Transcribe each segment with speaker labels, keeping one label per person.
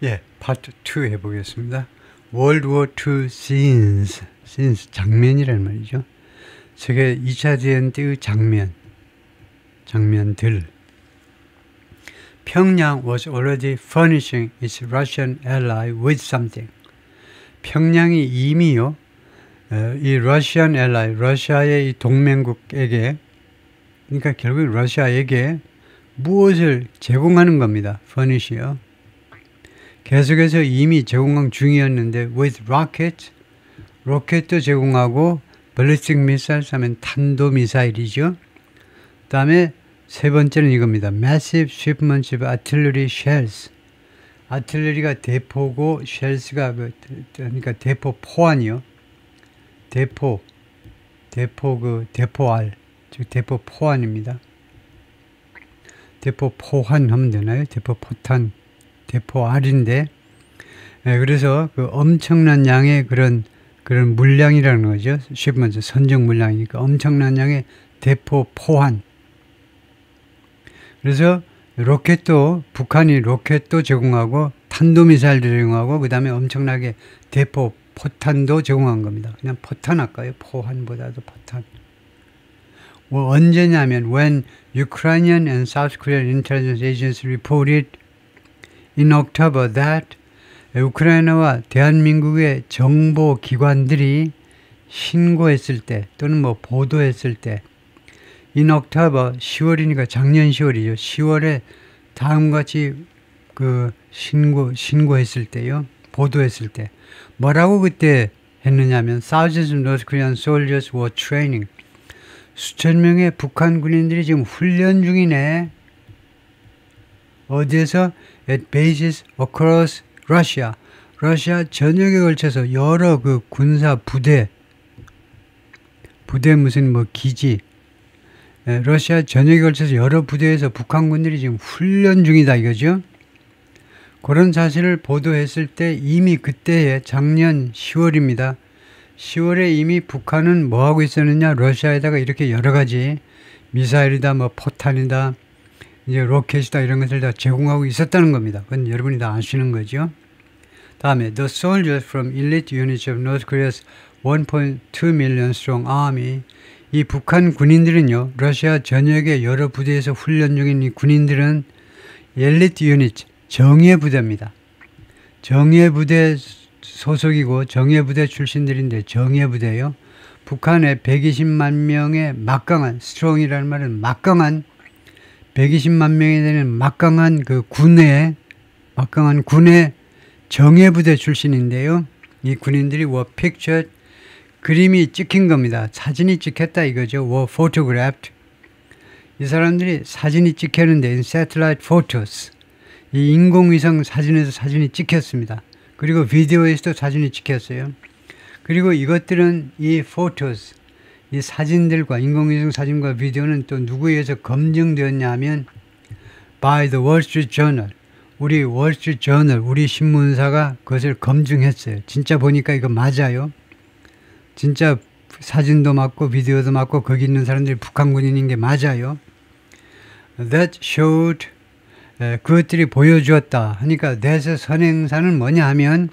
Speaker 1: 예, 파트 2 해보겠습니다. World War II scenes, 장면이란 말이죠. 세계 2차 대전 때의 장면들. 평양 was already furnishing its Russian ally with something. 평양이 이미요, 이 Russian ally, 러시아의 이 동맹국에게, 그러니까 결국 러시아에게 무엇을 제공하는 겁니다. furnish요. 계속해서 이미 제공한 중이었는데 with rocket, 로켓도 제공하고 ballistic missiles 하면 탄도미사일이죠. 그 다음에 세 번째는 이겁니다. massive shipments of artillery shells. 아틀레리가 대포고 shells가 그러니까 대포 포환이요. 대포알, 즉 대포 포환입니다. 대포 포환 하면 되나요? 대포 포탄, 대포 알인데, 네, 그래서 그 엄청난 양의 그런 물량이라는 거죠. shipment, 선적 물량이니까 엄청난 양의 대포 포환. 그래서 로켓도, 북한이 로켓도 제공하고 탄도미사일도 제공하고 그 다음에 엄청나게 대포 포탄도 제공한 겁니다. 그냥 포탄 할까요? 포환보다도 포탄. 뭐 언제냐면 when Ukrainian and South Korean intelligence agencies reported in October that 우크라이나와 대한민국의 정보기관들이 신고했을 때 또는 뭐 보도했을 때 in October 10월이니까 작년 10월이죠. 10월에 다음같이 그 신고했을 때요. 보도했을 때 뭐라고 그때 했느냐면 thousands of North Korean soldiers were training. 수천 명의 북한 군인들이 지금 훈련 중이네. 어디에서? at bases across Russia. 러시아 전역에 걸쳐서 여러 그 군사 부대 무슨 뭐 기지, 러시아 전역에 걸쳐서 여러 부대에서 북한군들이 지금 훈련 중이다 이거죠. 그런 사실을 보도했을 때 이미 그때에 작년 10월입니다. 10월에 이미 북한은 뭐 하고 있었느냐? 러시아에다가 이렇게 여러 가지 미사일이다, 뭐 포탄이다, 이제 로켓이다 이런 것을 다 제공하고 있었다는 겁니다. 그건 여러분이 다 아시는 거죠. 다음에 the soldiers from elite units of North Korea's 1.2 million strong army. 이 북한 군인들은요, 러시아 전역의 여러 부대에서 훈련 중인 이 군인들은 엘리트 유닛, 정예부대입니다. 정예부대 소속이고 정예부대 출신들인데 정예부대요. 북한의 120만 명의 막강한, 스트롱이라는 말은 막강한, 120만 명이 되는 막강한 군의 정예부대 출신인데요. 이 군인들이 were pictured, 그림이 찍힌 겁니다. 사진이 찍혔다 이거죠. were photographed. 이 사람들이 사진이 찍혔는데 in satellite photos. 이 인공위성 사진에서 사진이 찍혔습니다. 그리고 비디오에서도 사진이 찍혔어요. 그리고 이것들은 이 photos, 이 사진들과 인공위성 사진과 비디오는 또 누구에 의해서 검증되었냐 하면 by the Wall Street Journal. 우리 월스트리트 저널, 우리 신문사가 그것을 검증했어요. 진짜 보니까 이거 맞아요. 진짜 사진도 맞고 비디오도 맞고 거기 있는 사람들이 북한 군인인 게 맞아요. That showed, 그것들이 보여주었다 하니까 that의 선행사는 뭐냐 하면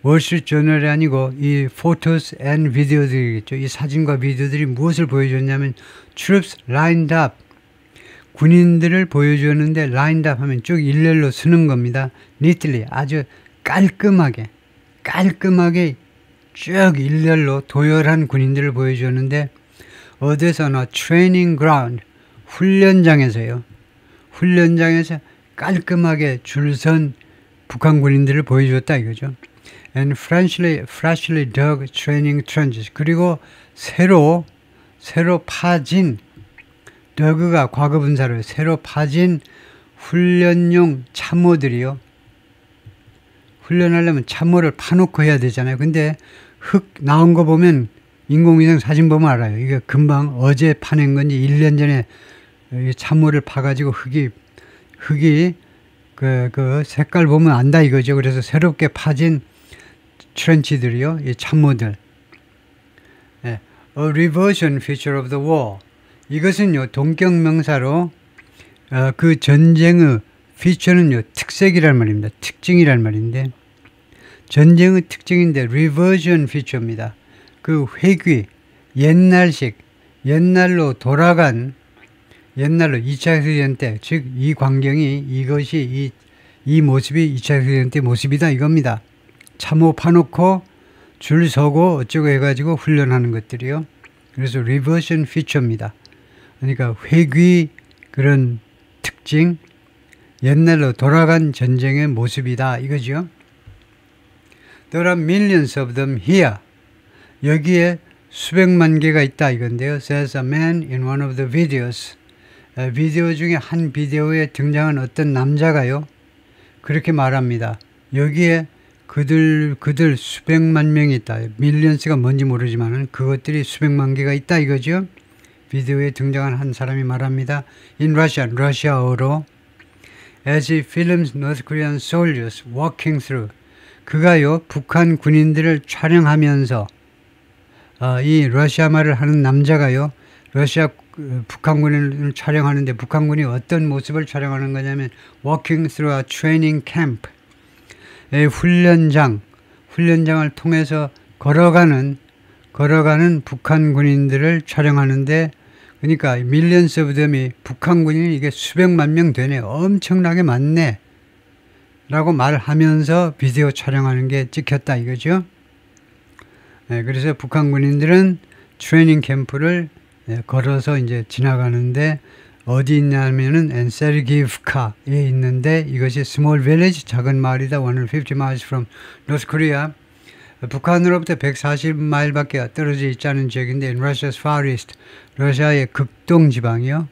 Speaker 1: 월스트리트 저널이 아니고 이 photos and video들이겠죠. 이 사진과 비디오들이 무엇을 보여줬냐면 troops lined up, 군인들을 보여주었는데 lined up 하면 쭉 일렬로 서는 겁니다. neatly, 아주 깔끔하게 쭉 일렬로 도열한 군인들을 보여주었는데 어디서나 training ground, 훈련장에서요. 훈련장에서 깔끔하게 줄선 북한 군인들을 보여주었다 이거죠. And freshly dug training trenches. 그리고 새로 파진, dug가 과거분사로 새로 파진 훈련용 참모들이요. 훈련하려면 참모를 파놓고 해야 되잖아요. 근데 흙 나온 거 보면 인공위성 사진 보면 알아요. 이게 금방 어제 파낸 건지 1년 전에 참모를 파가지고 흙이 그 색깔 보면 안다 이거죠. 그래서 새롭게 파진 트렌치들이요. 이 참모들. A reversion feature of the war. 이것은요, 동격명사로 그 전쟁의 feature는요, 특색이란 말입니다. 특징이란 말인데, 전쟁의 특징인데 reversion feature입니다. 그 회귀, 옛날식, 옛날로 돌아간, 옛날로 2차 세계대전 때, 즉 이 광경이, 이것이 이 모습이 2차 세계대전 때 모습이다 이겁니다. 참호 파놓고 줄 서고 어쩌고 해가지고 훈련하는 것들이요. 그래서 reversion feature입니다. 그러니까 회귀 그런 특징, 옛날로 돌아간 전쟁의 모습이다 이거죠. There are millions of them here. 여기에 수백만 개가 있다 이건데요. Says a man in one of the videos. 비디오 중에 한 비디오에 등장한 어떤 남자가요. 그렇게 말합니다. 여기에 그들 수백만 명이 있다. 밀리언스가 뭔지 모르지만 그것들이 수백만 개가 있다 이거죠. 비디오에 등장한 한 사람이 말합니다. In Russian, 러시아어로 As he films North Korean soldiers walking through. 그가요, 북한 군인들을 촬영하면서 이 러시아 말을 하는 남자가요, 북한 군인을 촬영하는데 북한군이 어떤 모습을 촬영하는 거냐면 walking through a training camp. 훈련장을 통해서 걸어가는 북한 군인들을 촬영하는데, 그러니까 millions of them이 북한 군인이 이게 수백만 명 되네, 엄청나게 많네 라고 말하면서 비디오 촬영하는 게 찍혔다 이거죠. 그래서 북한 군인들은 트레이닝 캠프를 걸어서 이제 지나가는데 어디 있냐면은 엔세르기브카에 있는데, 이것이 small village, 작은 마을이다. 150 miles from North Korea. 북한으로부터 140마일밖에 떨어져 있지 않은 지역인데 in Russia's far east, 러시아의 극동 지방이요.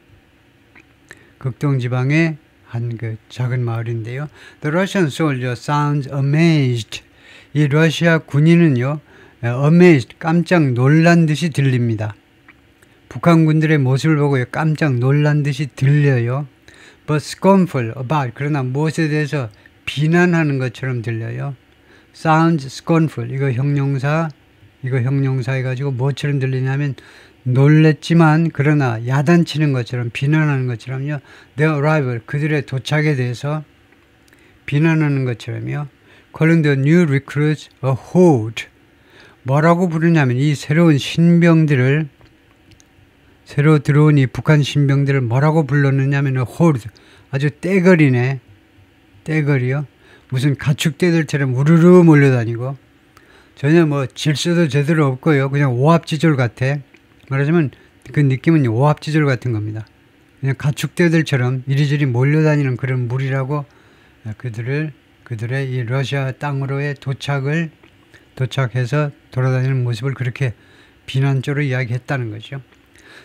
Speaker 1: 극동 지방의 한 그 작은 마을인데요. The Russian soldier sounds amazed. 이 러시아 군인은요, amazed, 깜짝 놀란 듯이 들립니다. 북한 군들의 모습을 보고 깜짝 놀란 듯이 들려요. But scornful about, 그러나 무엇에 대해서 비난하는 것처럼 들려요. Sounds scornful, 이거 형용사 해가지고 뭐처럼 들리냐면 놀랬지만 그러나 야단치는 것처럼, 비난하는 것처럼요. Their arrival, 그들의 도착에 대해서 비난하는 것처럼요. Calling the new recruits a horde. 뭐라고 부르냐면 이 새로운 신병들을, 새로 들어온 이 북한 신병들을 뭐라고 불렀느냐면 horde, 아주 떼거리네. 떼거리요. 무슨 가축떼들처럼 우르르 몰려다니고 전혀 뭐 질서도 제대로 없고요. 그냥 오합지졸 같아. 말하자면 그 느낌은 오합지졸 같은 겁니다. 그냥 가축떼들처럼 이리저리 몰려다니는 그런 무리라고 그들의 이 러시아 땅으로의 도착해서 돌아다니는 모습을 그렇게 비난적으로 이야기했다는 거죠.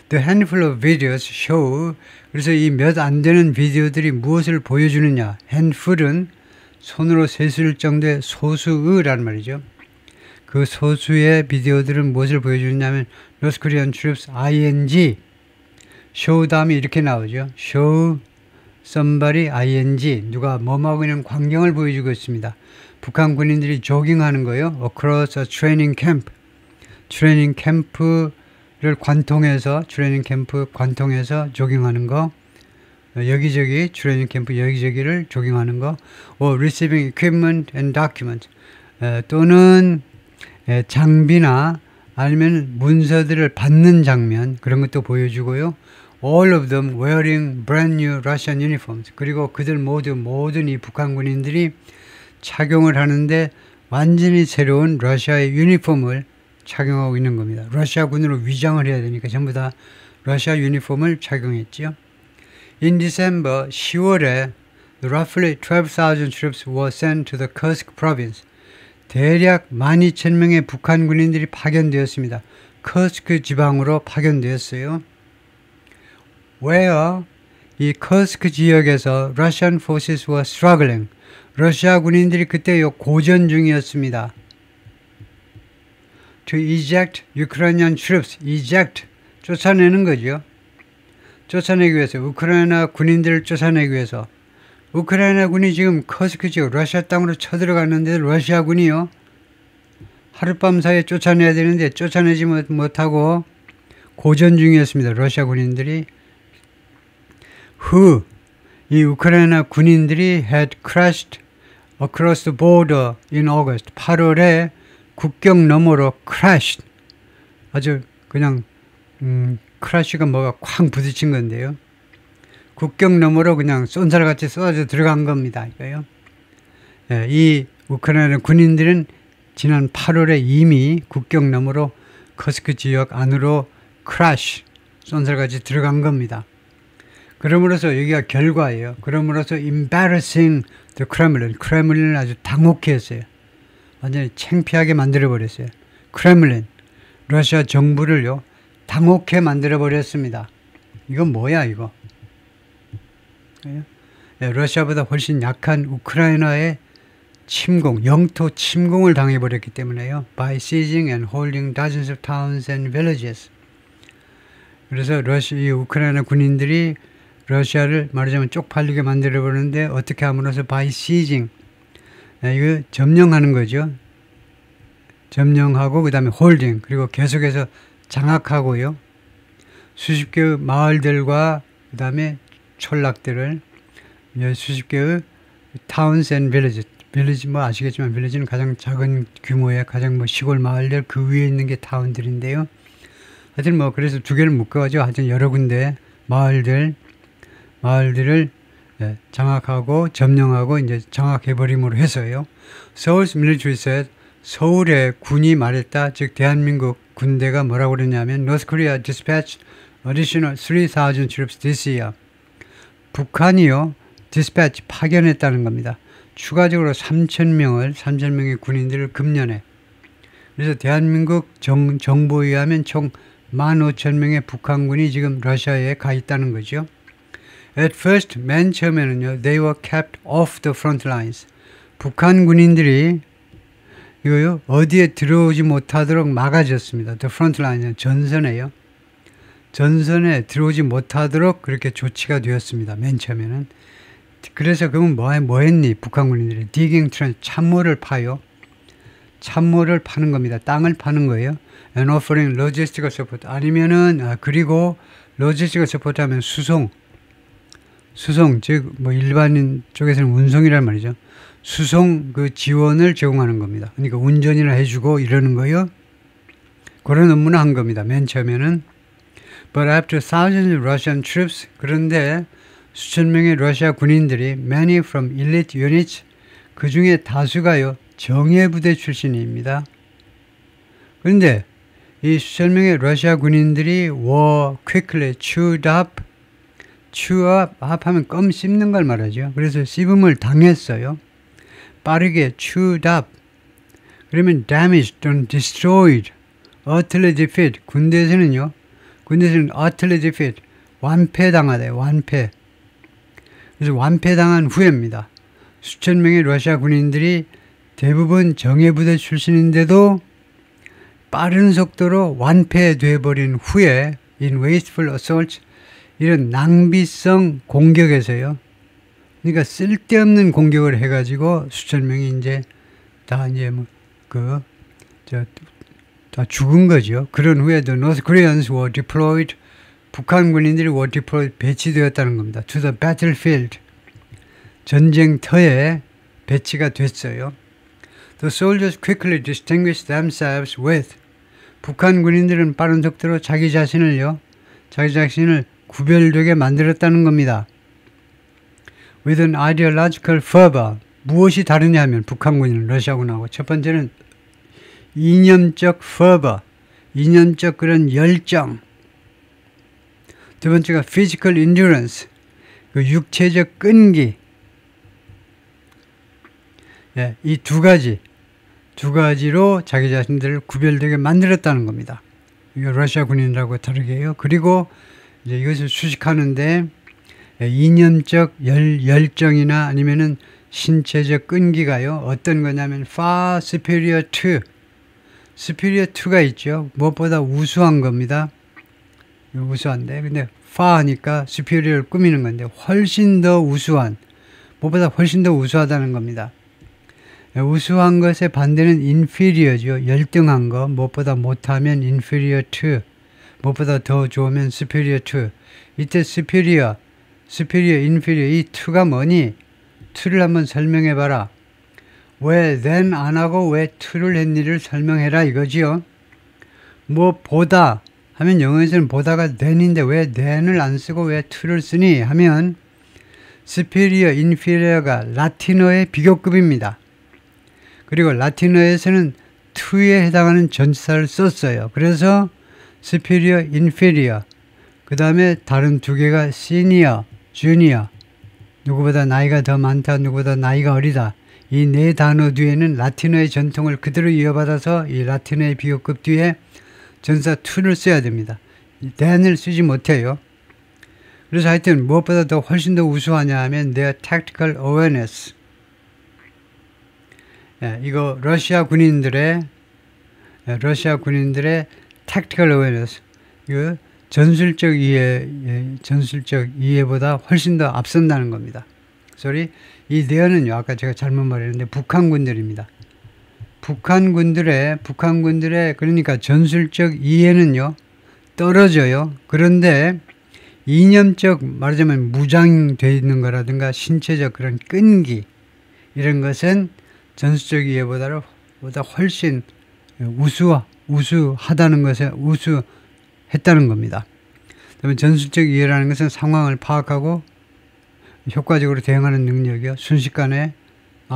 Speaker 1: The handful of videos show. 그래서 이 몇 안 되는 비디오들이 무엇을 보여주느냐. handful은 손으로 셀 정도의 소수의라는 말이죠. 그 소수의 비디오들은 무엇을 보여주느냐면 North Korean troops ing, show 다음에 이렇게 나오죠. show somebody ing, 누가 뭐하고 있는 광경을 보여주고 있습니다. 북한 군인들이 조깅하는 거예요. across a training camp. 트레이닝 캠프를 관통해서 조깅하는 거, 여기저기 트레이닝 캠프 여기저기를 조깅하는 거, receiving equipment and documents, 또는 장비나 아니면 문서들을 받는 장면, 그런 것도 보여주고요. All of them wearing brand new Russian uniforms. 그리고 그들 모든 이 북한 군인들이 착용을 하는데 완전히 새로운 러시아의 유니폼을 착용하고 있는 겁니다. 러시아군으로 위장을 해야 되니까 전부 다 러시아 유니폼을 착용했죠. In December, 10월에 roughly 12,000 troops were sent to the Kursk province. 대략 12,000명의 북한 군인들이 파견되었습니다. 커스크 지방으로 파견되었어요. Where 이 커스크 지역에서 Russian forces were struggling. 러시아 군인들이 그때 고전 중이었습니다. To eject Ukrainian troops. eject, 쫓아내는 거죠. 쫓아내기 위해서, 우크라이나 군인들을 쫓아내기 위해서. 우크라이나 군이 지금 커스크 지역 러시아 땅으로 쳐들어갔는데 러시아 군이요, 하룻밤 사이에 쫓아내야 되는데 쫓아내지 못하고 고전 중이었습니다. 러시아 군인들이. 이 우크라이나 군인들이 had crashed across the border in August. 8월에 국경 너머로 crashed. 아주 그냥 crash가 뭐가 쾅 부딪힌 건데요. 국경 너머로 그냥 쏜살같이 쏟아져 들어간 겁니다. 이거요. 예, 이 우크라이나 군인들은 지난 8월에 이미 국경 너머로 커스크 지역 안으로 crash, 쏜살같이 들어간 겁니다. 그러므로서 여기가 결과예요. 그러므로서 embarrassing the Kremlin, 크렘린을 아주 당혹해 했어요. 완전히 창피하게 만들어버렸어요. 크렘린, 러시아 정부를요, 당혹해 만들어버렸습니다. 이건 뭐야, 이거? 네, 러시아보다 훨씬 약한 우크라이나의 침공, 영토 침공을 당해버렸기 때문에요. By seizing and holding dozens of towns and villages. 그래서 이 우크라이나 군인들이 러시아를 말하자면 쪽팔리게 만들어버렸는데 어떻게 함으로써 by seizing, 이거 점령하는 거죠. 점령하고 그 다음에 holding, 그리고 계속해서 장악하고요. 수십 개의 마을들과 그 다음에 촌락들을 수십 개의 towns and villages, 빌리지 뭐 아시겠지만 빌리지는 가장 작은 규모의 가장 뭐 시골 마을들 그 위에 있는 게 타운들인데요. 하여튼 뭐 그래서 두 개를 묶어가지고 하여튼 여러 군데 마을들을 장악하고 점령하고 이제 장악해버림으로 해서요. Seoul's military said, 서울의 군이 말했다. 즉 대한민국 군대가 뭐라고 그러냐면 North Korea dispatched additional 3,000 troops this year. 북한이요 dispatch 파견했다는 겁니다. 추가적으로 3,000명의 군인들을 금년에. 그래서 대한민국 정보에 의하면 총 15,000명의 북한군이 지금 러시아에 가 있다는 거죠. At first, 맨 처음에는요, they were kept off the front lines. 북한 군인들이 이거요, 어디에 들어오지 못하도록 막아졌습니다. The front line은 전선에요. 전선에 들어오지 못하도록 그렇게 조치가 되었습니다. 맨 처음에는. 그래서 그러면 뭐 했니? 북한 군인들이 digging trench, 참모를 파요. 참모를 파는 겁니다. 땅을 파는 거예요. And offering logistical support. 아니면은 그리고 logistical support 하면 수송, 즉 뭐 일반인 쪽에서는 운송이란 말이죠. 수송 그 지원을 제공하는 겁니다. 그러니까 운전이나 해주고 이러는 거예요. 그런 업무는 한 겁니다. 맨 처음에는. But after thousands of Russian troops, 그런데 수천 명의 러시아 군인들이 many from elite units, 그 중에 다수가요 정예부대 출신입니다. 그런데 이 수천 명의 러시아 군인들이 were quickly chewed up 하면 껌 씹는 걸 말하죠. 그래서 씹음을 당했어요. 빠르게 chewed up. 그러면 damaged 또는 destroyed, utterly defeat. 군대에서는 utterly defeat, 완패당하대, 완패. 그래서 완패당한 후에입니다. 수천 명의 러시아 군인들이 대부분 정예부대 출신인데도 빠른 속도로 완패돼 버린 후에 in wasteful assaults, 이런 낭비성 공격에서요. 그러니까 쓸데없는 공격을 해가지고 수천 명이 이제 다 죽은 거죠. 그런 후에도 North Koreans were deployed, 북한 군인들이 were deployed, 배치되었다는 겁니다. To the battlefield, 전쟁터에 배치가 됐어요. The soldiers quickly distinguished themselves with, 북한 군인들은 빠른 속도로 자기 자신을 구별되게 만들었다는 겁니다. With an ideological fervor, 무엇이 다르냐 하면 북한군은 러시아군하고 첫 번째는 이념적 fervor, 이념적 그런 열정. 두 번째가 physical endurance, 그 육체적 끈기. 예, 이 두 가지로 자기 자신들을 구별되게 만들었다는 겁니다. 이거 러시아 군인이라고 다르게 해요. 그리고 이제 이것을 수식하는데 이념적 열정이나 아니면은 신체적 끈기가요. 어떤 거냐면 far superior to가 있죠. 무엇보다 우수한 겁니다. 우수한데 근데 far 하니까 superior를 꾸미는 건데 훨씬 더 우수한, 무엇보다 훨씬 더 우수하다는 겁니다. 우수한 것의 반대는 inferior죠. 열등한 거, 무엇보다 못하면 inferior to, 무엇보다 더 좋으면 superior to. 이때 superior, superior, inferior 이 to가 뭐니? to를 한번 설명해 봐라. 왜 then 안 하고 왜 to를 했니를 설명해라 이거지요. 뭐 보다 하면 영어에서는 보다가 then인데 왜 then을 안 쓰고 왜 to를 쓰니 하면 superior, inferior가 라틴어의 비교급입니다. 그리고 라틴어에서는 to에 해당하는 전치사를 썼어요. 그래서 superior, inferior 그 다음에 다른 두 개가 senior, junior 누구보다 나이가 더 많다, 누구보다 나이가 어리다. 이 네 단어 뒤에는 라틴어의 전통을 그대로 이어받아서 이 라틴어의 비교급 뒤에 전사 to를 써야 됩니다. then을 쓰지 못해요. 그래서 하여튼 무엇보다 더 훨씬 더 우수하냐 하면 their tactical awareness. 이거 러시아 군인들의 tactical awareness. 이거 전술적 이해보다 훨씬 더 앞선다는 겁니다. 이 there는요, 아까 제가 잘못 말했는데 북한군들입니다. 북한군들의 그러니까 전술적 이해는요 떨어져요. 그런데 이념적 말하자면 무장되어 있는 거라든가 신체적 그런 끈기 이런 것은 전술적 이해보다 훨씬 우수하다는 것에 우수했다는 겁니다. 그다음에 전술적 이해라는 것은 상황을 파악하고 효과적으로 대응하는 능력이요. 순식간에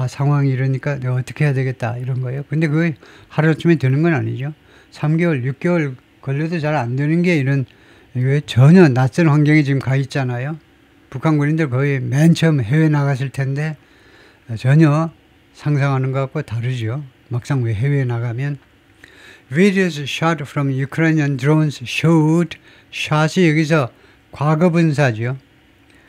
Speaker 1: 상황이 이러니까 내가 어떻게 해야 되겠다 이런 거예요. 근데 그게 하루아침에 되는 건 아니죠. 3개월, 6개월 걸려도 잘 안 되는 게 이런 전혀 낯선 환경에 지금 가 있잖아요. 북한 군인들 거의 맨 처음 해외 나갔을 텐데 전혀 상상하는 것과 다르죠. 막상 왜 해외에 나가면 Videos shot from Ukrainian drones showed 샷이 여기서 과거분사죠.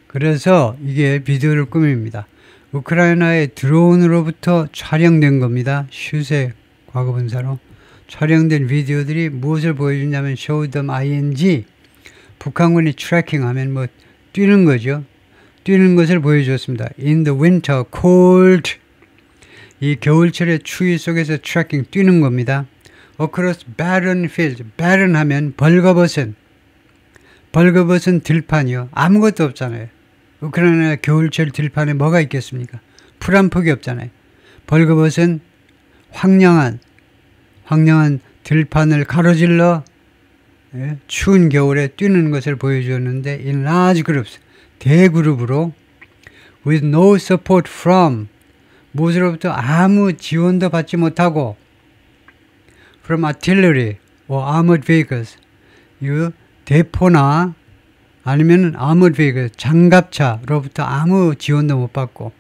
Speaker 1: 그래서 이게 비디오를 꾸밉니다. 우크라이나의 드론으로부터 촬영된 겁니다. 슛의 과거분사로 촬영된 비디오들이 무엇을 보여주냐면 show them ing 북한군이 트래킹하면 뭐 뛰는 거죠. 뛰는 것을 보여줬습니다. In the winter cold 이 겨울철의 추위 속에서 트래킹 뛰는 겁니다. Across barren fields barren 하면 벌거벗은 들판이요. 아무것도 없잖아요. 우크라이나 겨울철 들판에 뭐가 있겠습니까? 풀 한 폭이 없잖아요. 벌거벗은 황량한 들판을 가로질러 추운 겨울에 뛰는 것을 보여주었는데 in large groups 대그룹으로 with no support from 무엇으로부터 아무 지원도 받지 못하고 from artillery or armored vehicles 이 대포나 아니면 armored vehicles 장갑차로부터 아무 지원도 못 받고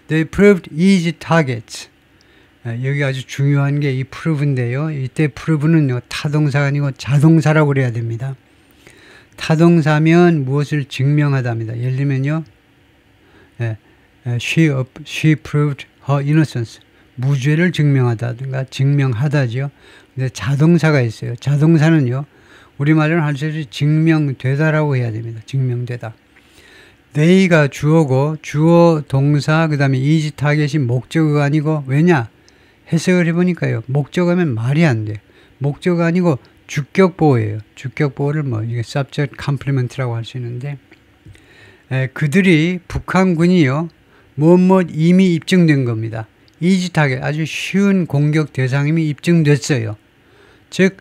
Speaker 1: they proved easy targets 여기 아주 중요한 게 이 prove인데요. 이때 prove는요 타동사가 아니고 자동사라고 그래야 됩니다. 타동사면 무엇을 증명하답니다. 예를 들면요, she proved her innocence 무죄를 증명하다든가 증명하다죠. 근데 자동사가 있어요. 자동사는요 우리말로는 할 수 없이 증명되다라고 해야 됩니다. 증명되다. they가 주어고 주어 동사 그 다음에 easy target이 목적어가 아니고 왜냐? 해석을 해보니까요. 목적어면 말이 안 돼. 목적어가 아니고 주격보호예요. 주격보호를 이게 subject complement라고 할 수 있는데 그들이 북한군이요. 무엇 이미 입증된 겁니다. easy target 아주 쉬운 공격 대상임이 입증됐어요. 즉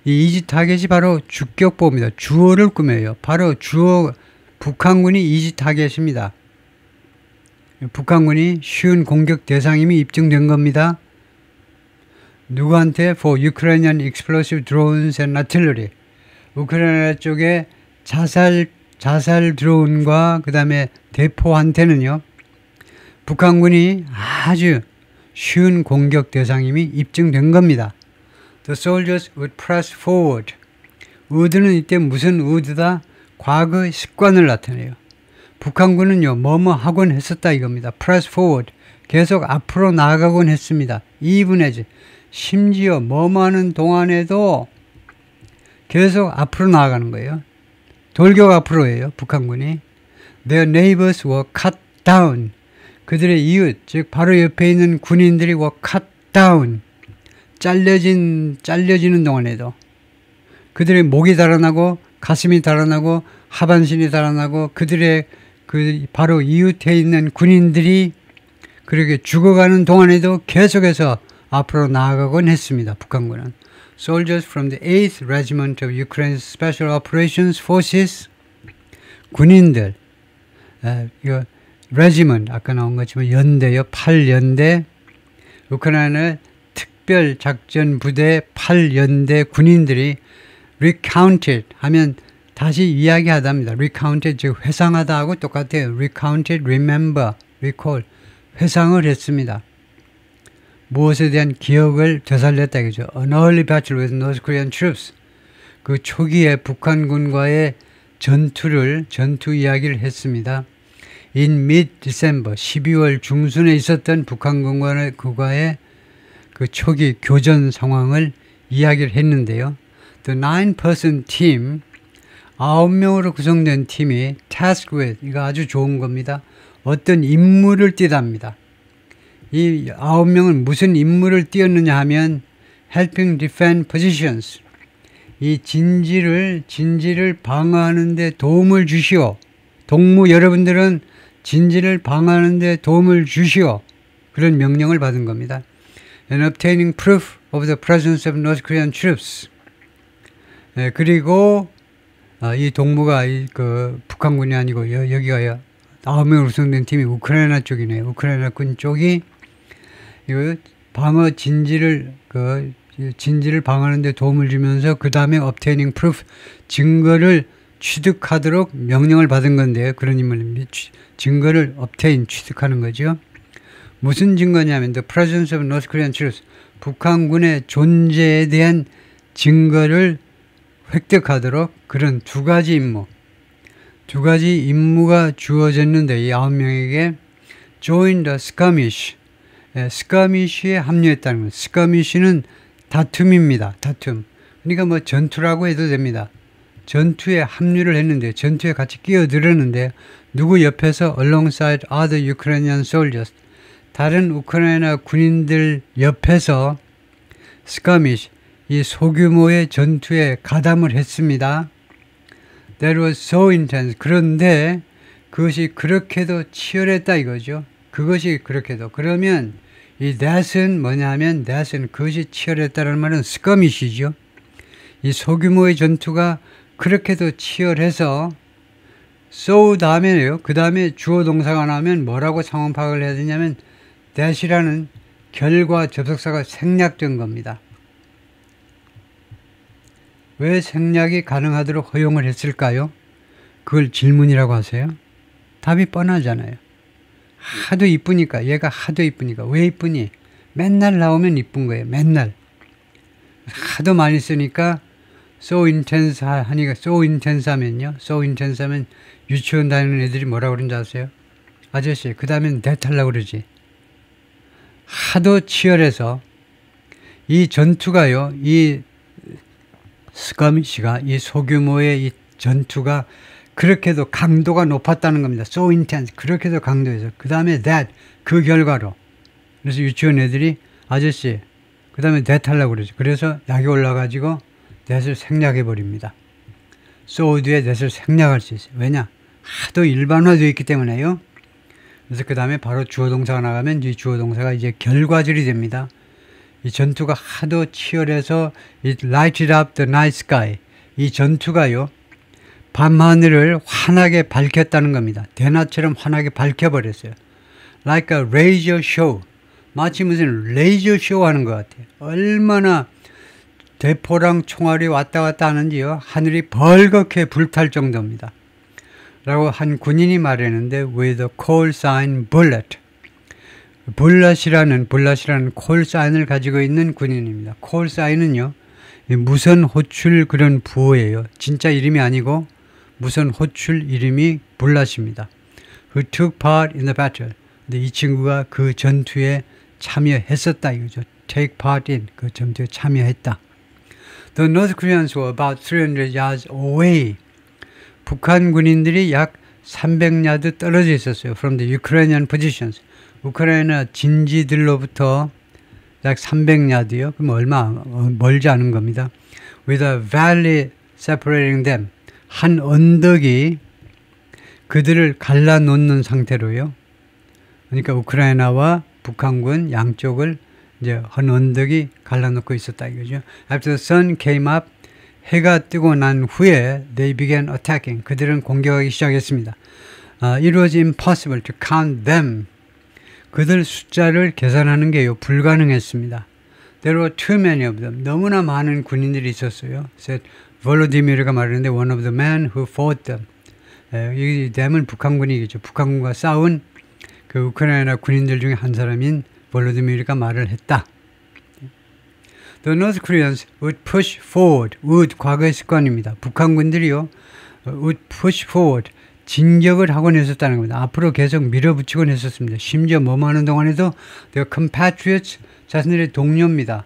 Speaker 1: 이 easy target이 바로 주격보호입니다. 주어를 꾸며요. 바로 주어 북한군이 easy target입니다. 북한군이 쉬운 공격 대상임이 입증된 겁니다. 누구한테? For Ukrainian explosive drones and artillery. 우크라이나 쪽에 자살 드론과 그 다음에 대포한테는요. 북한군이 아주 쉬운 공격 대상임이 입증된 겁니다. The soldiers would press forward. would는 이때 무슨 would다? 과거 습관을 나타내요. 북한군은요. 뭐뭐 하곤 했었다 이겁니다. press forward. 계속 앞으로 나아가곤 했습니다. even as 심지어 뭐뭐 하는 동안에도 계속 앞으로 나아가는 거예요. 돌격 앞으로예요. 북한군이. Their neighbors were cut down. 그들의 이웃, 즉 바로 옆에 있는 군인들이 were cut down. 잘려지는 동안에도 그들의 목이 달아나고 가슴이 달아나고 하반신이 달아나고 그들의 그 바로 이웃에 있는 군인들이 그렇게 죽어가는 동안에도 계속해서 앞으로 나아가곤 했습니다. 북한군은. Soldiers from the 8th Regiment of Ukraine's Special Operations Forces, 군인들, 이거 regiment 아까 나온 것처럼 연대요. 8연대 우크라이나 특별작전부대 8연대 군인들이 recounted 하면 다시 이야기하답니다. recounted 즉 회상하다 하고 똑같아요. recounted, remember, recall 회상을 했습니다. 무엇에 대한 기억을 되살렸다 이거죠. An early battle with North Korean troops. 그 초기에 북한군과의 전투 이야기를 했습니다. In mid-December, 12월 중순에 있었던 북한군과의 그 초기 교전 상황을 이야기를 했는데요. The 9-person team, 9명으로 구성된 팀이 tasked with, 이거 아주 좋은 겁니다. 어떤 임무를 띠답니다. 이 9명은 무슨 임무를 띄었느냐 하면 helping defend positions, 이 진지를 방어하는 데 도움을 주시오. 동무 여러분들은 진지를 방어하는 데 도움을 주시오. 그런 명령을 받은 겁니다. And obtaining proof of the presence of North Korean troops. 그리고 이 동무가 그 북한군이 아니고 여기가 9명으로 구성된 팀이 우크라이나 쪽이네요. 우크라이나 군 쪽이 이거 방어 진지를 방어하는 데 도움을 주면서 그 다음에 obtaining proof 증거를 취득하도록 명령을 받은 건데요. 그런 인물 증거를 obtain 취득하는 거죠. 무슨 증거냐면 the presence of North Korean troops, 북한군의 존재에 대한 증거를 획득하도록 그런 두 가지 임무가 주어졌는데 이 9명에게 join the skirmish, skirmish에 합류했다는 거예요. skirmish는 다툼입니다. 다툼. 그러니까 뭐 전투라고 해도 됩니다. 전투에 합류를 했는데 전투에 같이 끼어들었는데 누구 옆에서 alongside other Ukrainian soldiers, 다른 우크라이나 군인들 옆에서 skirmish, 이 소규모의 전투에 가담을 했습니다. That was so intense. 그런데 그것이 그렇게도 치열했다 이거죠. 그것이 그렇게도. 그러면 이 that은 뭐냐 하면 that은 그것이 치열했다는 말은 skirmish이죠. 이 소규모의 전투가 그렇게도 치열해서 so 다음에요. 그 다음에 주어 동사가 나오면 뭐라고 상황 파악을 해야 되냐면 that이라는 결과 접속사가 생략된 겁니다. 왜 생략이 가능하도록 허용을 했을까요? 그걸 질문이라고 하세요? 답이 뻔하잖아요. 하도 이쁘니까, 얘가 하도 이쁘니까. 왜 이쁘니? 맨날 나오면 이쁜 거예요. 맨날. 하도 많이 쓰니까 so intense 하니까 so intense 하면요. so intense 하면 유치원 다니는 애들이 뭐라고 그러는지 아세요? 아저씨, 그 다음엔 that 하려고 그러지. 하도 치열해서 이 전투가요. 이 skirmish가 이 소규모의 이 전투가 그렇게도 강도가 높았다는 겁니다. So intense. 그렇게도 강도에서. 그 다음에 that. 그 결과로. 그래서 유치원 애들이 아저씨 그 다음에 that 하려고 그러죠. 그래서 약이 올라가지고 that을 생략해버립니다. so 뒤에 that을 생략할 수 있어요. 왜냐? 하도 일반화되어 있기 때문에요. 그래서 그 다음에 바로 주어동사가 나가면 이 주어동사가 이제 결과절이 됩니다. 이 전투가 하도 치열해서 it lighted up the night sky. 이 전투가요. 밤하늘을 환하게 밝혔다는 겁니다. 대낮처럼 환하게 밝혀버렸어요. Like a laser show. 마치 무슨 레이저 쇼 하는 것 같아요. 얼마나 대포랑 총알이 왔다 갔다 하는지요. 하늘이 벌겋게 불탈 정도입니다. 라고 한 군인이 말했는데 with a call sign bullet. bullet이라는 call sign을 가지고 있는 군인입니다. call sign은요. 무선 호출 그런 부호예요. 진짜 이름이 아니고 무선 호출 이름이 bullet입니다. Who took part in the battle. 근데 이 친구가 그 전투에 참여했었다 이거죠. take part in 그 전투에 참여했다. The North Koreans were about 300 yards away. 북한 군인들이 약 300야드 떨어져 있었어요. From the Ukrainian positions. 우크라이나 진지들로부터 약 300야드요. 그럼 얼마 멀지 않은 겁니다. With a valley separating them. 한 언덕이 그들을 갈라놓는 상태로요. 그러니까 우크라이나와 북한군 양쪽을 이제 한 언덕이 갈라놓고 있었다 이거죠. After the sun came up, 해가 뜨고 난 후에 they began attacking. 그들은 공격하기 시작했습니다. It was impossible to count them. 그들 숫자를 계산하는 게요 불가능했습니다. There were too many of them. 너무나 많은 군인들이 있었어요. said 볼로디미르가 말했는데 one of the men who fought them. 이 them은 북한군이겠죠. 북한군과 싸운 그 우크라이나 군인들 중에 한 사람인 볼로디미르가 말을 했다. The North Koreans would push forward. would 과거의 습관입니다. 북한군들이요 would push forward. 진격을 하곤 했었다는 겁니다. 앞으로 계속 밀어붙이곤 했었습니다. 심지어 뭐만 하는 동안에도 their compatriots, 자신들의 동료입니다.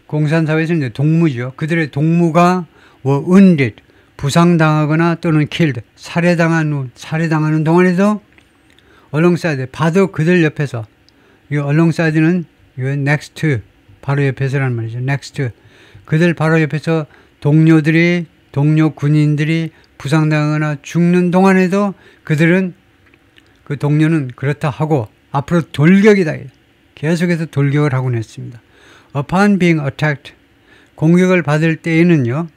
Speaker 1: 공산사회에서는 동무죠. 그들의 동무가 were wounded, 부상당하거나 또는 killed, 살해당하는 동안에도 alongside, 봐도 그들 옆에서, 이 alongs이de는 next to, 바로 옆에서라는 말이죠. next to. 그들 바로 옆에서 동료 군인들이 부상당하거나 죽는 동안에도 그들은 그 동료는 그렇다 하고 앞으로 돌격이다. 계속해서 돌격을 하곤 했습니다. Upon being attacked, 공격을 받을 때에는요.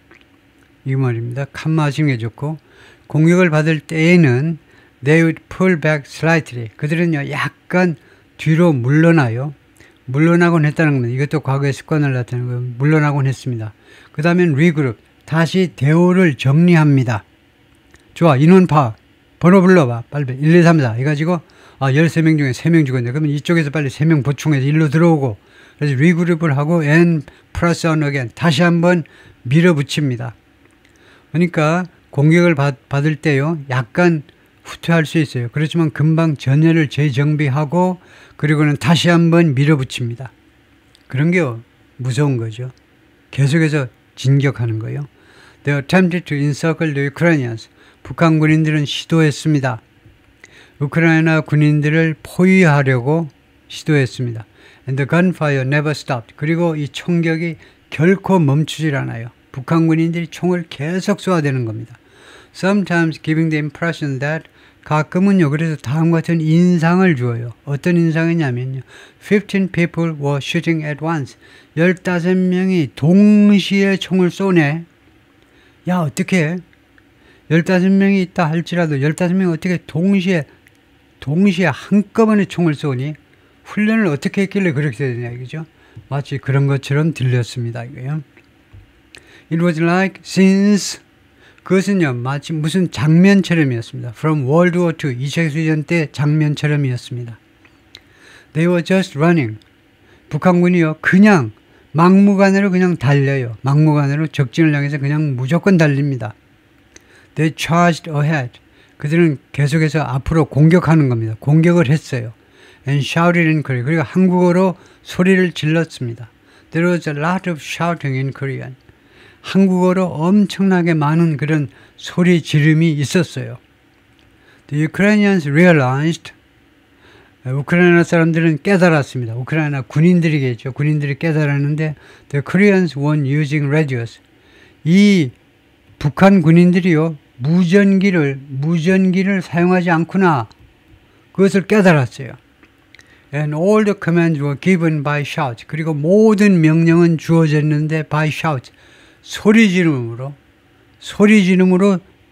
Speaker 1: 이 말입니다. 칸마시는 게 좋고 공격을 받을 때에는 they would pull back slightly. 그들은요. 약간 뒤로 물러나요. 물러나곤 했다는 겁니다. 이것도 과거의 습관을 나타내는 거예요. 물러나곤 했습니다. 그 다음엔 regroup. 다시 대오를 정리합니다. 좋아, 인원 파악. 번호 불러봐. 빨리 1, 2, 3, 4 해가지고 13명 중에 3명 죽었네. 그러면 이쪽에서 빨리 3명 보충해서 일로 들어오고 그래서 리그룹을 하고 and press on again. 다시 한번 밀어붙입니다. 그러니까 공격을 받을 때요. 약간 후퇴할 수 있어요. 그렇지만 금방 전열을 재정비하고 그리고는 다시 한번 밀어붙입니다. 그런 게 무서운 거죠. 계속해서 진격하는 거예요. They attempted to encircle the Ukrainians. 북한 군인들은 시도했습니다. 우크라이나 군인들을 포위하려고 시도했습니다. And the gunfire never stopped. 그리고 이 총격이 결코 멈추질 않아요. 북한 군인들이 총을 계속 쏘아대는 겁니다. Sometimes giving the impression that 가끔은요. 그래서 다음과 같은 인상을 주어요. 어떤 인상이냐면요. 15 people were shooting at once. 15명이 동시에 총을 쏘네. 야 어떻게 15명이 있다 할지라도 15명이 어떻게 동시에 한꺼번에 총을 쏘니? 훈련을 어떻게 했길래 그렇게 되냐 이거죠. 마치 그런 것처럼 들렸습니다. 이거요. It was like scenes. 그것은요 마치 무슨 장면처럼이었습니다. From World War II 2차 세계대전 때 장면처럼이었습니다. They were just running. 북한군이요 그냥 막무가내로 그냥 달려요. 막무가내로 적진을 향해서 그냥 무조건 달립니다. They charged ahead. 그들은 계속해서 앞으로 공격하는 겁니다. 공격을 했어요. And shouted in Korean. 그리고 한국어로 소리를 질렀습니다. There was a lot of shouting in Korean. 한국어로 엄청나게 많은 그런 소리 지름이 있었어요. The Ukrainians realized. 우크라이나 사람들은 깨달았습니다. 우크라이나 군인들이겠죠. 군인들이 깨달았는데 The Koreans weren't using radios. 이 북한 군인들이요. 무전기를 사용하지 않구나. 그것을 깨달았어요. And all the commands were given by shout. 그리고 모든 명령은 주어졌는데 by shout. 소리 지름으로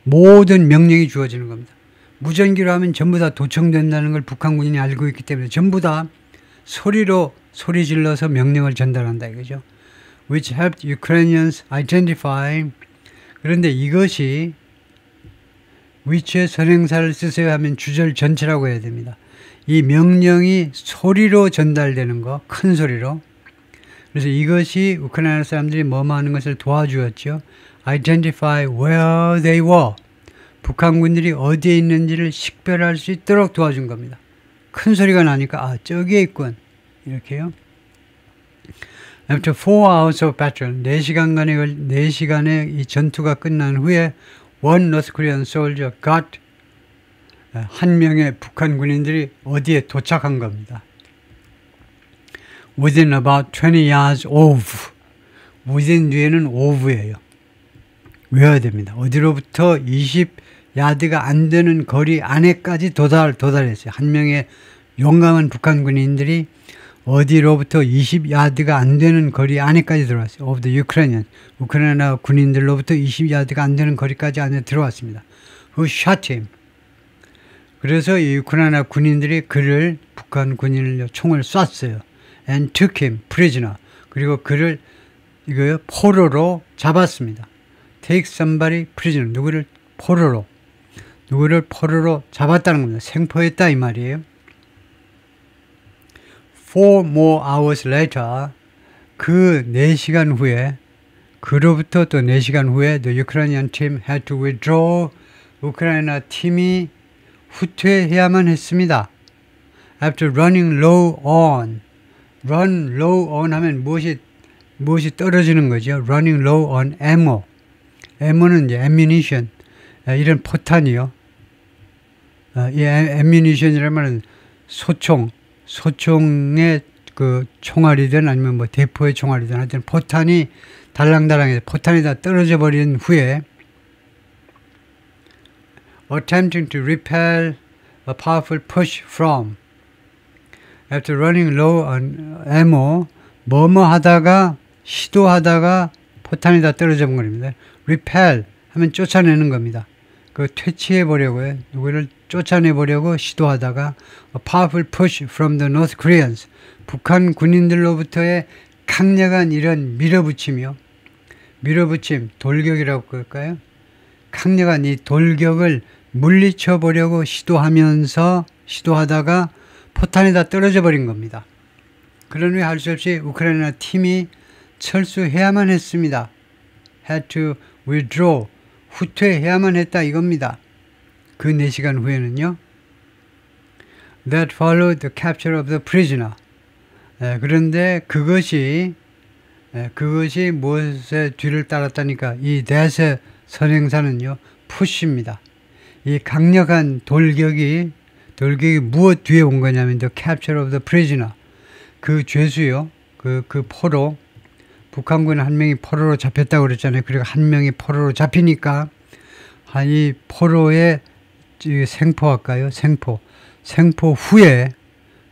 Speaker 1: 모든 명령이 주어지는 겁니다. 무전기로 하면 전부 다 도청된다는 걸 북한 군인이 알고 있기 때문에 전부 다 소리 질러서 명령을 전달한다 이거죠. Which helped Ukrainians identify. 그런데 이것이 which의 선행사를 쓰세요 하면 주절 전체라고 해야 됩니다. 이 명령이 소리로 전달되는 거, 큰 소리로. 그래서 이것이 우크라이나 사람들이 뭐뭐 하는 것을 도와주었죠. Identify where they were. 북한군들이 어디에 있는지를 식별할 수 있도록 도와준 겁니다. 큰 소리가 나니까 저기에 있군. 이렇게요. After 4 hours of battle, 4시간의 이 전투가 끝난 후에 one North Korean soldier got 한 명의 북한 군인들이 어디에 도착한 겁니다. Within about 20 yards of. within 뒤에는 of예요. 외워야 됩니다. 어디로부터 20 20야드가 안 되는 거리 안에까지 도달했어요. 한 명의 용감한 북한 군인들이 어디로부터 20야드가 안 되는 거리 안에까지 들어왔어요. Of the Ukrainians. 우크라이나 군인들로부터 20야드가 안 되는 거리까지 안에 들어왔습니다. Who shot him? 그래서 이 우크라이나 군인들이 그를 북한 군인을 총을 쐈어요. And took him prisoner. 그리고 그를 이거요 포로로 잡았습니다. Take somebody prisoner. 누구를 포로로 잡았다는 겁니다. 생포했다 이 말이에요. 4 more hours later, 그 4시간 후에, 그로부터 또 4시간 후에 the Ukrainian team had to withdraw. 우크라이나 팀이 후퇴해야만 했습니다. After running low on. run low on 하면 무엇이 떨어지는 거죠. running low on ammo. ammo는 이제 ammunition. 이런 포탄이요. 이 ammunition이라는 말은 소총의 그 총알이든 아니면 뭐 대포의 총알이든 하여튼 포탄이 달랑달랑해서 포탄이 다 떨어져 버린 후에 attempting to repel a powerful push from after running low on ammo 시도하다가 포탄이 다 떨어져 본 겁니다. repel 하면 쫓아내는 겁니다. 그 퇴치해 보려고요. 누구를 쫓아내 보려고 시도하다가 a powerful push from the North Koreans. 북한 군인들로부터의 강력한 이런 밀어붙임, 돌격이라고 그럴까요? 강력한 이 돌격을 물리쳐 보려고 시도하다가 포탄이 다 떨어져 버린 겁니다. 그런 후에 할 수 없이 우크라이나 팀이 철수해야만 했습니다. had to withdraw. 후퇴해야만 했다 이겁니다. 그 4시간 후에는요. That followed the capture of the prisoner. 그런데 그것이 무엇의 뒤를 따랐다니까 이 that의 선행사는요. push입니다. 이 강력한 돌격이 무엇 뒤에 온 거냐면 the capture of the prisoner. 그 죄수요. 그 포로. 북한군 한 명이 포로로 잡혔다고 그랬잖아요. 그리고 한 명이 포로로 잡히니까 이 포로의 생포할까요? 생포 후에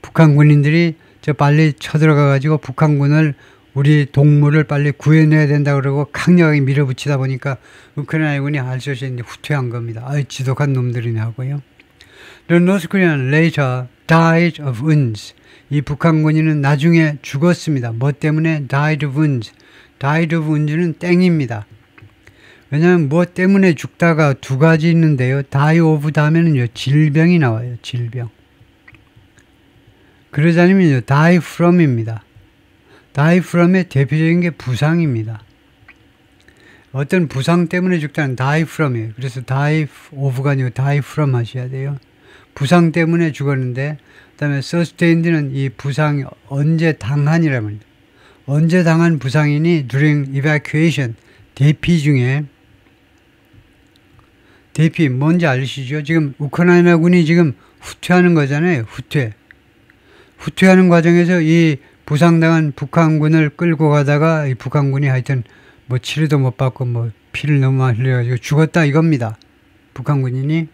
Speaker 1: 북한 군인들이 빨리 쳐들어가 가지고 북한군을 우리 동물을 빨리 구해내야 된다 그러고 강력하게 밀어붙이다 보니까 우크라이나군이 할 수 없이 후퇴한 겁니다. 지독한 놈들이네 하고요. The North Korean later died of wounds. 이 북한 군인은 나중에 죽었습니다. 뭐 때문에? died of wounds. died of wounds는 땡입니다. 왜냐하면 뭐 때문에 죽다가 두 가지 있는데요. die of 다음에는요. 질병이 나와요. 질병. 그러지 않으면요. die from입니다. die from의 대표적인 게 부상입니다. 어떤 부상 때문에 죽다는 die from이에요. 그래서 die of가 아니고 die from 하셔야 돼요. 부상 때문에 죽었는데 그 다음에 sustained는 이 부상이 언제 당한이라는 말입니다. 언제 당한 부상이니 during evacuation 대피 중에 대피 뭔지 아시죠? 지금 우크라이나 군이 지금 후퇴하는 거잖아요. 후퇴하는 과정에서 이 부상당한 북한군을 끌고 가다가 이 북한군이 하여튼 뭐 치료도 못 받고 뭐 피를 너무 많이 흘려가지고 죽었다 이겁니다. 북한군인이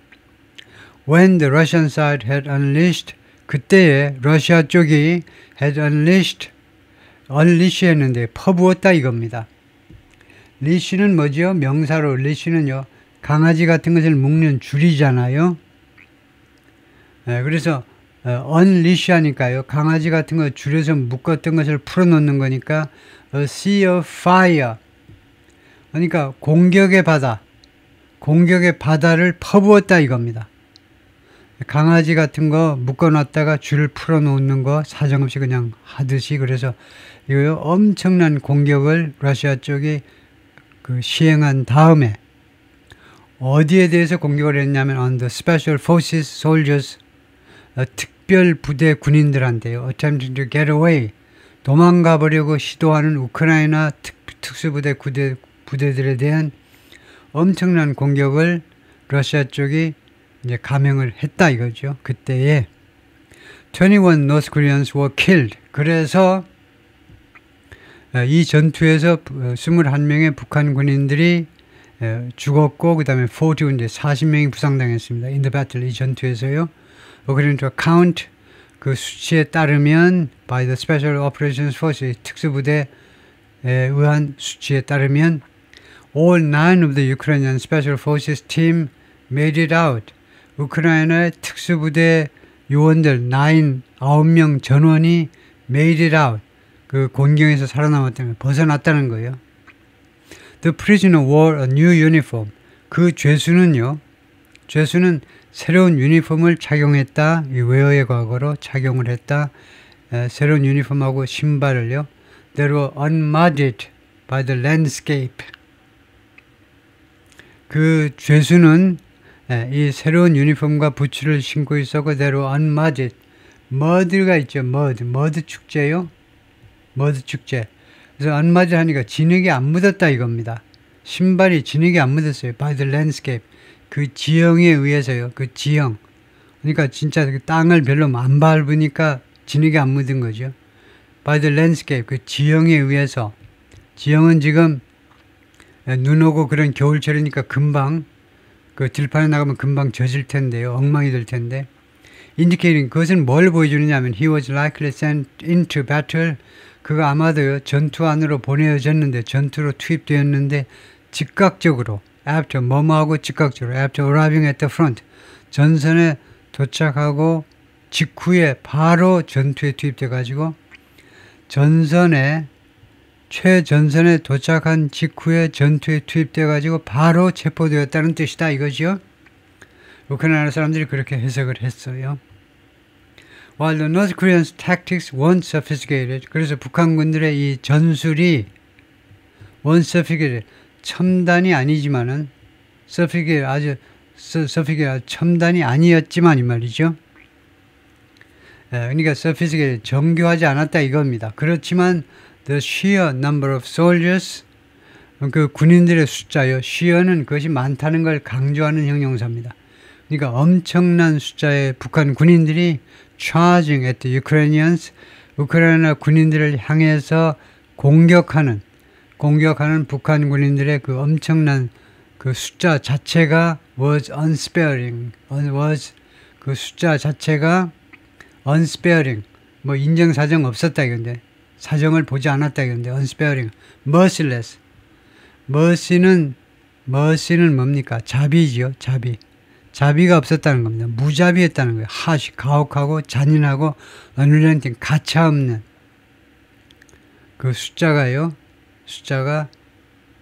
Speaker 1: when the Russian side had unleashed 그때에 러시아 쪽이 had unleashed 했는데 퍼부었다 이겁니다. leash는 뭐죠? 명사로 leash는요 강아지 같은 것을 묶는 줄이잖아요. 그래서 unleash 하니까요 강아지 같은 거 줄여서 묶었던 것을 풀어놓는 거니까 a sea of fire. 그러니까 공격의 바다를 퍼부었다 이겁니다. 강아지 같은 거 묶어놨다가 줄을 풀어놓는 거 사정없이 그냥 하듯이 그래서 이거 엄청난 공격을 러시아 쪽이 시행한 다음에 어디에 대해서 공격을 했냐면 on the special forces soldiers 특별 부대 군인들한테요. attempting to get away 도망가 보려고 시도하는 우크라이나 특수부대 부대들에 대한 엄청난 공격을 러시아 쪽이 이제 감행을 했다 이거죠. 그때에 21 North Koreans were killed. 그래서 이 전투에서 21명의 북한 군인들이 죽었고 그 다음에 40 이제 40명이 부상당했습니다. In the battle 이 전투에서요. According to a count 그 수치에 따르면 by the Special Operations Force 특수부대에 의한 수치에 따르면 all 9 of the Ukrainian Special Forces team made it out. 우크라이나의 특수부대 요원들 9명 전원이 made it out. 그 곤경에서 살아남았다는 벗어났다는 거예요. The prisoner wore a new uniform. 그 죄수는요. 죄수는 새로운 유니폼을 착용했다. 이 웨어의 과거로 착용을 했다. 새로운 유니폼하고 신발을요. They were unmudded by the landscape. 그 죄수는 이 새로운 유니폼과 부츠를 신고 있었고 they were unmudded. 머드가 있죠. 머드 축제요. 머드 축제. 그래서 unmudded 하니까 진흙이 안 묻었다 이겁니다. 신발이 진흙이 안 묻었어요. By the landscape. 그 지형에 의해서요. 그 지형. 그러니까 진짜 그 땅을 별로 안 밟으니까 진흙이 안 묻은 거죠. By the landscape. 그 지형에 의해서. 지형은 지금 눈 오고 그런 겨울철이니까 금방 그 들판에 나가면 금방 젖을 텐데요. 엉망이 될 텐데. Indicating 그것은 뭘 보여주느냐 하면 he was likely sent into battle. 그가 아마도요. 전투 안으로 보내어졌는데 전투로 투입되었는데 즉각적으로 after 뭐뭐하고 즉각적으로 after arriving at the front 전선에 도착하고 직후에 바로 전투에 투입돼 가지고 최전선에 도착한 직후에 전투에 투입돼 가지고 바로 체포되었다는 뜻이다 이거죠. 우크라이나 사람들이 그렇게 해석을 했어요. While the North Koreans' tactics weren't sophisticated, 그래서 북한군들의 이 전술이 weren't sophisticated, 첨단이 아니지만은 sophisticated 첨단이 아니었지만 이 말이죠. 그러니까 sophisticated 정교하지 않았다 이겁니다. 그렇지만 the sheer number of soldiers 그 군인들의 숫자요. sheer는 그것이 많다는 걸 강조하는 형용사입니다. 그러니까 엄청난 숫자의 북한 군인들이 charging at the Ukrainians 우크라이나 군인들을 향해서 공격하는 북한 군인들의 그 엄청난 그 숫자 자체가 was unsparing 그 숫자 자체가 unsparing 뭐 인정사정 없었다 이건데 사정을 보지 않았다 이건데 unsparing merciless mercy는 뭡니까? 자비지요. 자비가 없었다는 겁니다. 무자비했다는 거예요. harsh, 가혹하고 잔인하고 unrelenting, 가차없는 그 숫자가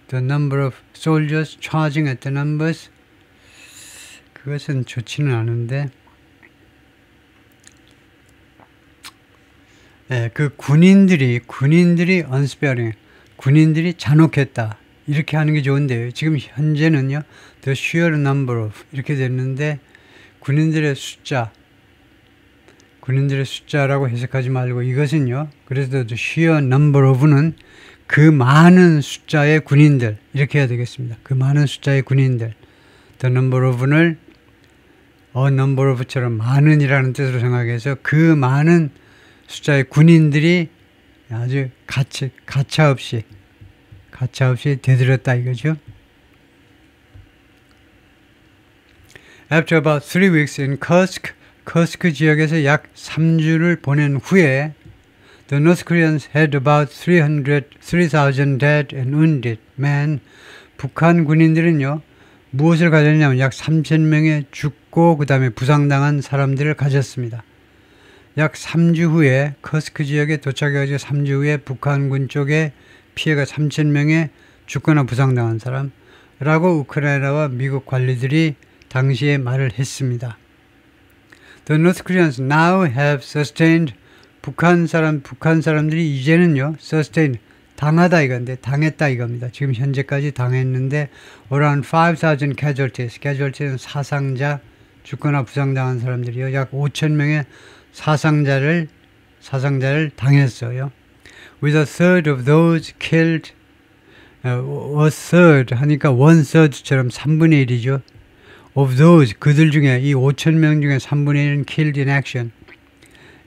Speaker 1: the number of soldiers charging at the numbers 그것은 좋지는 않은데 그 군인들이 unsparing 군인들이 잔혹했다. 이렇게 하는 게 좋은데요. 지금 현재는요. The sheer number of 이렇게 됐는데 군인들의 숫자라고 해석하지 말고 이것은요. 그래서 the sheer number of는 그 많은 숫자의 군인들 이렇게 해야 되겠습니다. 그 많은 숫자의 군인들 the number of를 a number of처럼 많은이라는 뜻으로 생각해서 그 많은 숫자의 군인들이 아주 가차 없이 되들었다 이거죠. After about 3 weeks in Kursk 지역에서 약 3주를 보낸 후에 the North Koreans had about 3,000 dead and wounded men. 북한 군인들은요. 무엇을 가졌냐면 약 3,000명의 죽고 그 다음에 부상당한 사람들을 가졌습니다. 약 3주 후에 커스크 지역에 도착해가지고 3주 후에 북한군 쪽에 피해가 3,000명의 죽거나 부상당한 사람라고 우크라이나와 미국 관리들이 당시에 말을 했습니다. The North Koreans now have sustained 북한 사람들이 이제는요 sustain 당하다 이건데 당했다 이겁니다. 지금 현재까지 당했는데 around 5,000 casualties는 사상자 죽거나 부상당한 사람들이요 약 5,000명의 사상자를 당했어요. With a third of those killed, a third 하니까 one third처럼 3분의 1이죠. Of those 그들 중에 이 5,000명 중에 3분의 1은 killed in action.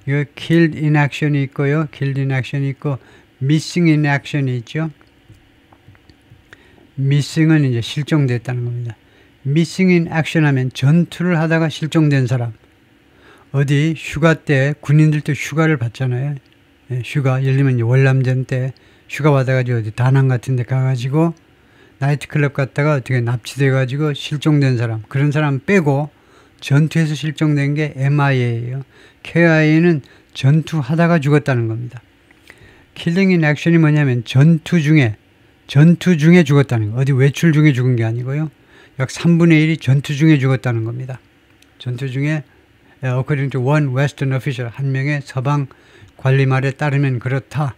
Speaker 1: 이거 killed in action이 있고요. killed in action이 있고 missing in action이 있죠. missing은 이제 실종됐다는 겁니다. missing in action 하면 전투를 하다가 실종된 사람. 어디 휴가 때 군인들도 휴가를 받잖아요. 예, 휴가 예를 들면 월남전 때 휴가 받아가지고 어디 다낭 같은 데 가가지고 나이트클럽 갔다가 어떻게 납치돼가지고 실종된 사람, 그런 사람 빼고 전투에서 실종된 게 MIA예요. KIA는 전투하다가 죽었다는 겁니다. Killing in action이 뭐냐면 전투 중에 죽었다는 거. 어디 외출 중에 죽은 게 아니고요. 약 3분의 1이 전투 중에 죽었다는 겁니다. 전투 중에 according to one Western official, 한 명의 서방 관리 말에 따르면 그렇다.